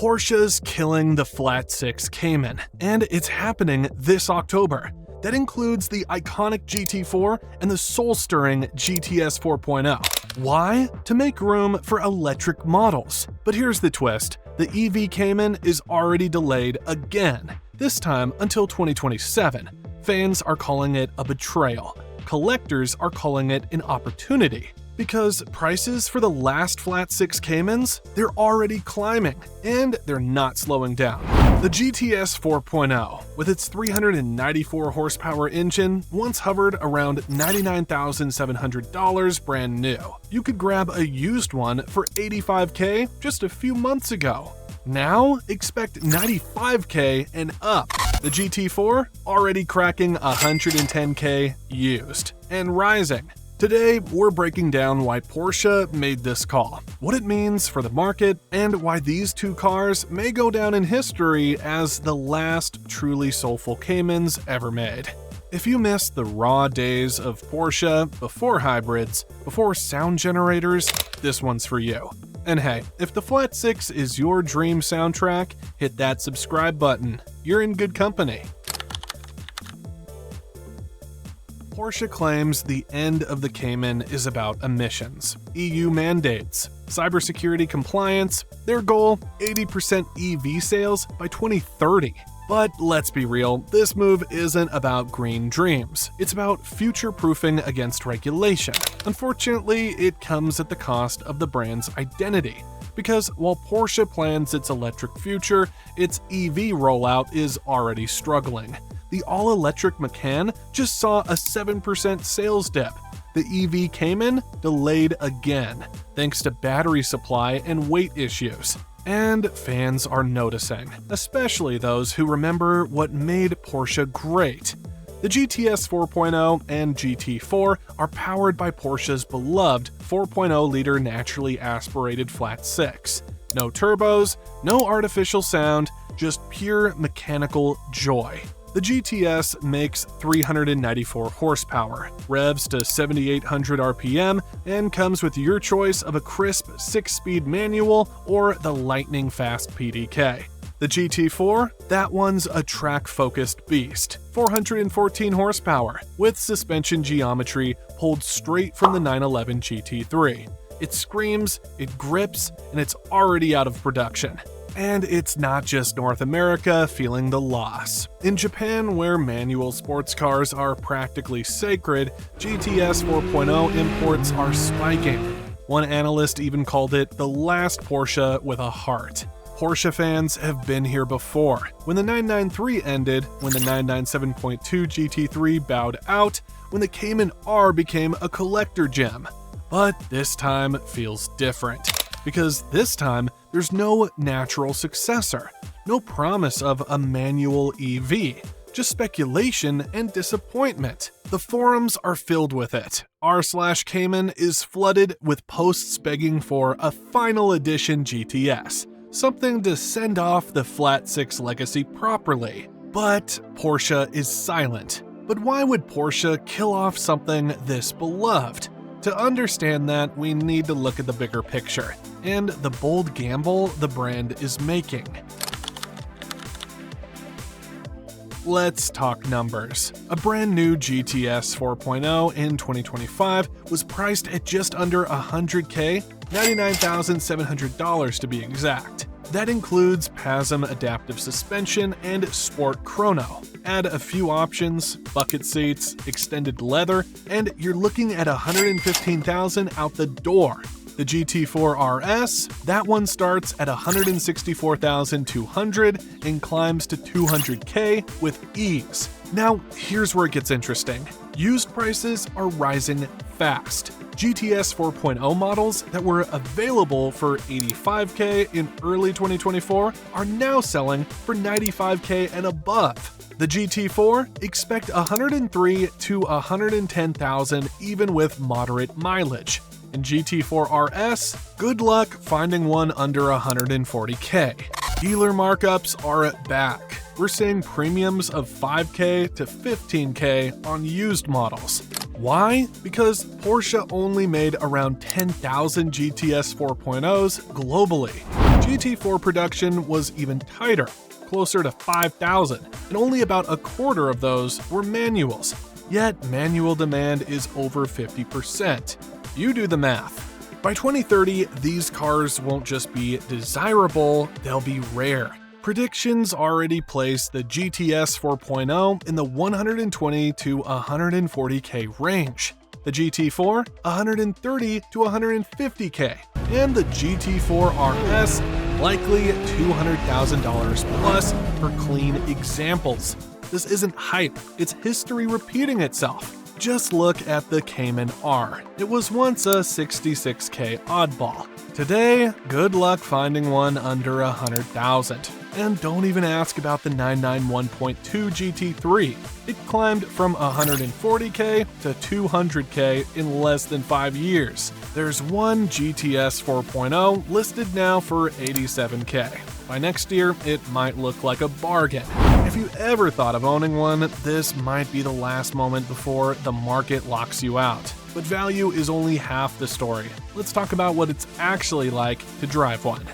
Porsche's killing the flat six Cayman, and it's happening this October. That includes the iconic GT4 and the soul-stirring GTS 4.0. Why? To make room for electric models. But here's the twist. The EV Cayman is already delayed again, this time until 2027. Fans are calling it a betrayal. Collectors are calling it an opportunity. Because prices for the last flat six Caymans, they're already climbing, and they're not slowing down. The GTS 4.0, with its 394 horsepower engine, once hovered around $99,700 brand new. You could grab a used one for $85K just a few months ago. Now, expect $95K and up. The GT4 already cracking $110K used, and rising. Today, we're breaking down why Porsche made this call, what it means for the market, and why these two cars may go down in history as the last truly soulful Caymans ever made. If you missed the raw days of Porsche, before hybrids, before sound generators, this one's for you. And hey, if the flat six is your dream soundtrack, hit that subscribe button. You're in good company. Porsche claims the end of the Cayman is about emissions, EU mandates, cybersecurity compliance, their goal 80% EV sales by 2030. But let's be real, this move isn't about green dreams. It's about future-proofing against regulation. Unfortunately, it comes at the cost of the brand's identity. Because while Porsche plans its electric future, its EV rollout is already struggling. The all-electric Macan just saw a 7% sales dip. The EV Cayman delayed again, thanks to battery supply and weight issues. And fans are noticing, especially those who remember what made Porsche great. The GTS 4.0 and GT4 are powered by Porsche's beloved 4.0-liter naturally aspirated flat six. No turbos, no artificial sound, just pure mechanical joy. The GTS makes 394 horsepower, revs to 7,800 RPM, and comes with your choice of a crisp 6-speed manual or the lightning-fast PDK. The GT4, that one's a track-focused beast, 414 horsepower, with suspension geometry pulled straight from the 911 GT3. It screams, it grips, and it's already out of production. And it's not just North America feeling the loss. In Japan, where manual sports cars are practically sacred, GTS 4.0 imports are spiking. One analyst even called it the last Porsche with a heart. Porsche fans have been here before. When the 993 ended, when the 997.2 GT3 bowed out, when the Cayman R became a collector gem. But this time feels different. Because this time, there's no natural successor, no promise of a manual EV, just speculation and disappointment. The forums are filled with it. r/Cayman is flooded with posts begging for a final edition GTS, something to send off the flat six legacy properly. But Porsche is silent. But why would Porsche kill off something this beloved? To understand that, we need to look at the bigger picture and the bold gamble the brand is making. Let's talk numbers. A brand new GTS 4.0 in 2025 was priced at just under $100K, $99,700 to be exact. That includes PASM adaptive suspension and sport chrono. Add a few options, bucket seats, extended leather, and you're looking at $115,000 out the door. The GT4 RS, that one starts at $164,200 and climbs to $200K with ease. Now, here's where it gets interesting. Used prices are rising fast. GTS 4.0 models that were available for $85K in early 2024 are now selling for $95K and above. The GT4, expect $103,000 to $110,000 even with moderate mileage. And GT4 RS, good luck finding one under $140K. Dealer markups are back. We're seeing premiums of $5K to $15K on used models. Why? Because Porsche only made around 10,000 GTS 4.0s globally. GT4 production was even tighter, closer to 5,000, and only about a quarter of those were manuals. Yet manual demand is over 50%. You do the math. By 2030, these cars won't just be desirable, they'll be rare. Predictions already place the GTS 4.0 in the 120 to 140K range, the GT4 130 to 150K, and the GT4 RS likely $200,000 plus for clean examples. This isn't hype, it's history repeating itself. Just look at the Cayman R. It was once a 66K oddball. Today, good luck finding one under 100,000. And don't even ask about the 991.2 GT3. It climbed from 140K to 200K in less than 5 years. There's one GTS 4.0 listed now for 87K. By next year, it might look like a bargain. If you ever thought of owning one, this might be the last moment before the market locks you out. But value is only half the story. Let's talk about what it's actually like to drive one.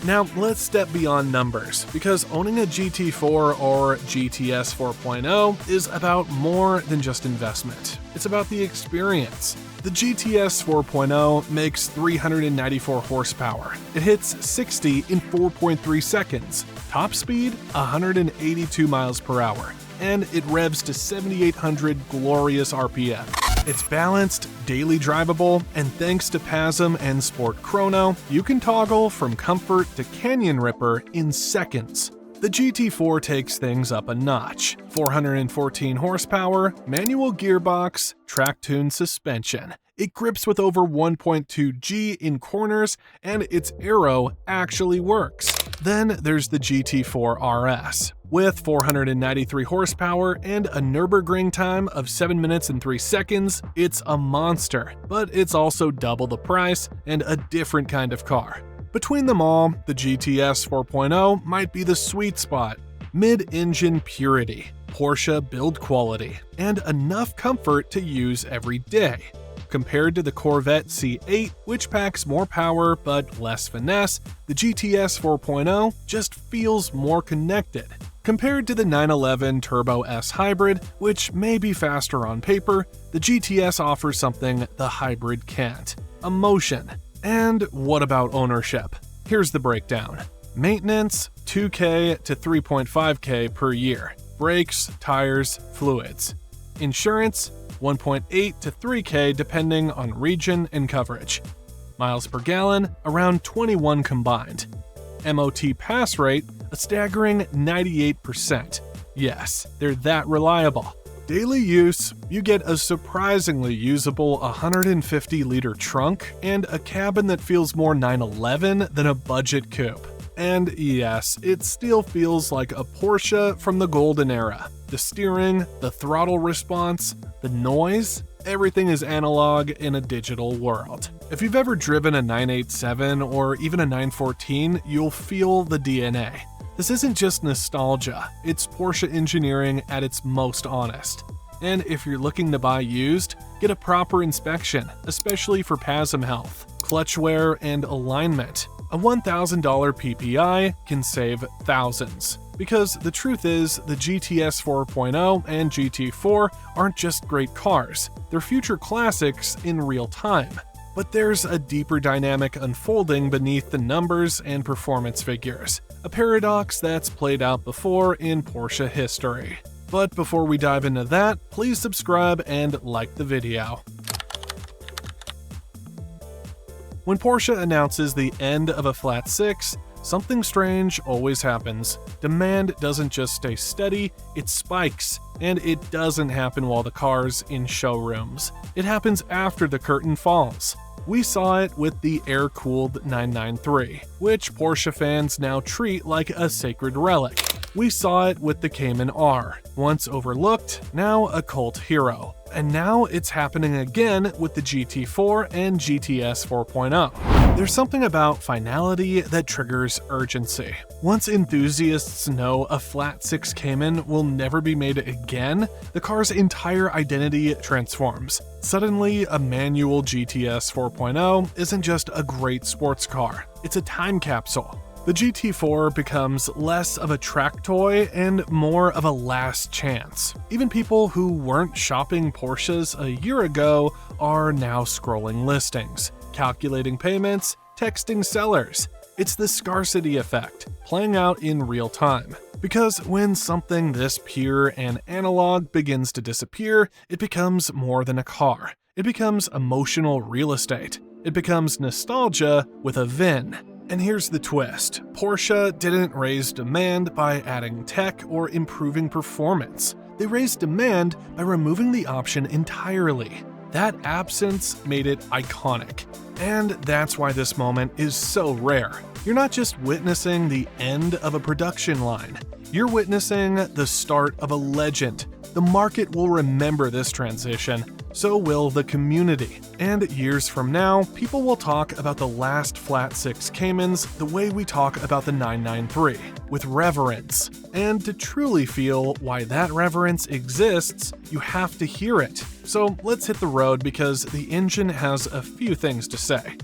Now, let's step beyond numbers, because owning a GT4 or GTS 4.0 is about more than just investment. It's about the experience. The GTS 4.0 makes 394 horsepower. It hits 60 in 4.3 seconds. Top speed, 182 miles per hour. And it revs to 7,800 glorious RPM. It's balanced, daily drivable, and thanks to PASM and Sport Chrono, you can toggle from comfort to canyon ripper in seconds. The GT4 takes things up a notch. 414 horsepower, manual gearbox, track-tuned suspension. It grips with over 1.2 G in corners, and its aero actually works. Then there's the GT4 RS. With 493 horsepower and a Nürburgring time of 7 minutes and 3 seconds, it's a monster, but it's also double the price and a different kind of car. Between them all, the GTS 4.0 might be the sweet spot. Mid-engine purity, Porsche build quality, and enough comfort to use every day. Compared to the Corvette C8, which packs more power but less finesse, the GTS 4.0 just feels more connected. Compared to the 911 Turbo S Hybrid, which may be faster on paper, the GTS offers something the hybrid can't: emotion. And what about ownership? Here's the breakdown. Maintenance, 2K to 3.5K per year. Brakes, tires, fluids. Insurance, 1.8 to 3K depending on region and coverage. Miles per gallon, around 21 combined. MOT pass rate, a staggering 98%. Yes, they're that reliable. Daily use, you get a surprisingly usable 150-liter trunk and a cabin that feels more 911 than a budget coupe. And yes, it still feels like a Porsche from the golden era. The steering, the throttle response, the noise, everything is analog in a digital world. If you've ever driven a 987 or even a 914, you'll feel the DNA. This isn't just nostalgia, it's Porsche engineering at its most honest. And if you're looking to buy used, get a proper inspection, especially for PASM health, clutch wear, and alignment. A $1,000 PPI can save thousands. Because the truth is, the GTS 4.0 and GT4 aren't just great cars, they're future classics in real time. But there's a deeper dynamic unfolding beneath the numbers and performance figures, a paradox that's played out before in Porsche history. But before we dive into that, please subscribe and like the video. When Porsche announces the end of a flat six, something strange always happens. Demand doesn't just stay steady, it spikes. And it doesn't happen while the car's in showrooms. It happens after the curtain falls. We saw it with the air-cooled 993, which Porsche fans now treat like a sacred relic. We saw it with the Cayman R, once overlooked, now a cult hero. And now it's happening again with the GT4 and GTS 4.0. There's something about finality that triggers urgency. Once enthusiasts know a flat 6 Cayman will never be made again, the car's entire identity transforms. Suddenly, a manual GTS 4.0 isn't just a great sports car, it's a time capsule. The GT4 becomes less of a track toy and more of a last chance. Even people who weren't shopping Porsches a year ago are now scrolling listings, calculating payments, texting sellers. It's the scarcity effect, playing out in real time. Because when something this pure and analog begins to disappear, it becomes more than a car. It becomes emotional real estate. It becomes nostalgia with a VIN. And here's the twist. Porsche didn't raise demand by adding tech or improving performance. They raised demand by removing the option entirely. That absence made it iconic. And that's why this moment is so rare. You're not just witnessing the end of a production line. You're witnessing the start of a legend. The market will remember this transition, so will the community. And years from now, people will talk about the last flat 6 Caymans the way we talk about the 993, with reverence. And to truly feel why that reverence exists, you have to hear it. So let's hit the road because the engine has a few things to say.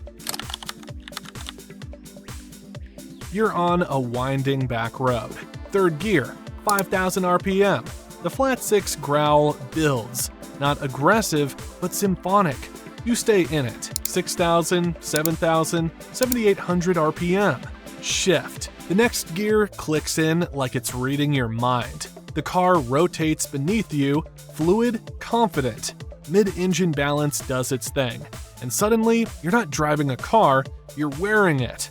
You're on a winding back road. Third gear, 5,000 RPM. The flat 6 growl builds. Not aggressive, but symphonic. You stay in it. 6,000, 7,000, 7,800 RPM. Shift. The next gear clicks in like it's reading your mind. The car rotates beneath you, fluid, confident. Mid-engine balance does its thing. And suddenly, you're not driving a car, you're wearing it.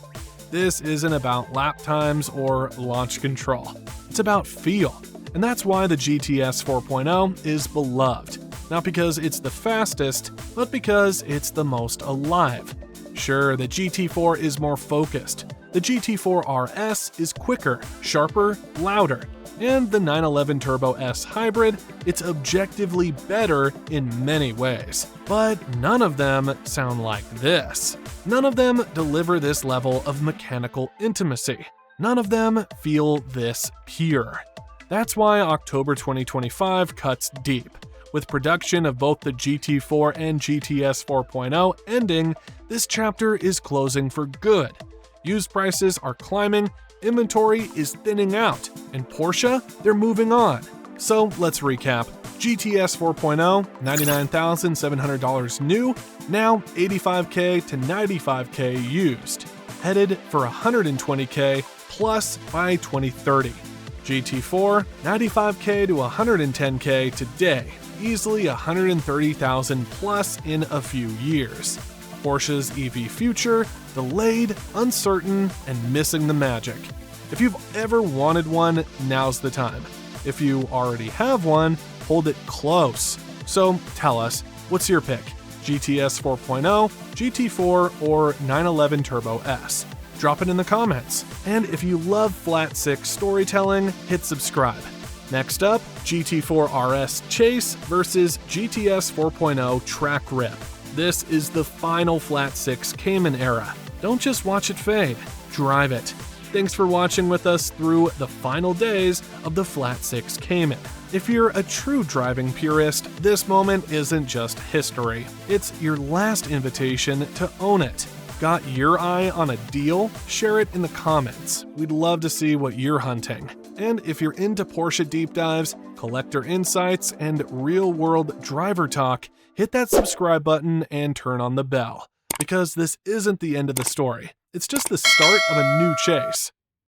This isn't about lap times or launch control. It's about feel. And that's why the GTS 4.0 is beloved. Not because it's the fastest, but because it's the most alive. Sure, the GT4 is more focused. The GT4 RS is quicker, sharper, louder. And the 911 Turbo S Hybrid, it's objectively better in many ways. But none of them sound like this. None of them deliver this level of mechanical intimacy. None of them feel this pure. That's why October 2025 cuts deep. With production of both the GT4 and GTS 4.0 ending, this chapter is closing for good. Used prices are climbing, inventory is thinning out, and Porsche, they're moving on. So let's recap. GTS 4.0, $99,700 new, now $85K to $95K used. Headed for $120K plus by 2030. GT4, $95K to $110K today, easily $130,000 plus in a few years. Porsche's EV future, delayed, uncertain, and missing the magic. If you've ever wanted one, now's the time. If you already have one, hold it close. So tell us, what's your pick? GTS 4.0, GT4, or 911 Turbo S? Drop it in the comments. And if you love flat 6 storytelling, hit subscribe. Next up, GT4 RS Chase versus GTS 4.0 Track Rip. This is the final flat 6 Cayman era. Don't just watch it fade, drive it. Thanks for watching with us through the final days of the flat 6 Cayman. If you're a true driving purist, this moment isn't just history. It's your last invitation to own it. Got your eye on a deal? Share it in the comments. We'd love to see what you're hunting. And if you're into Porsche deep dives, collector insights, and real-world driver talk, hit that subscribe button and turn on the bell. Because this isn't the end of the story. It's just the start of a new chase.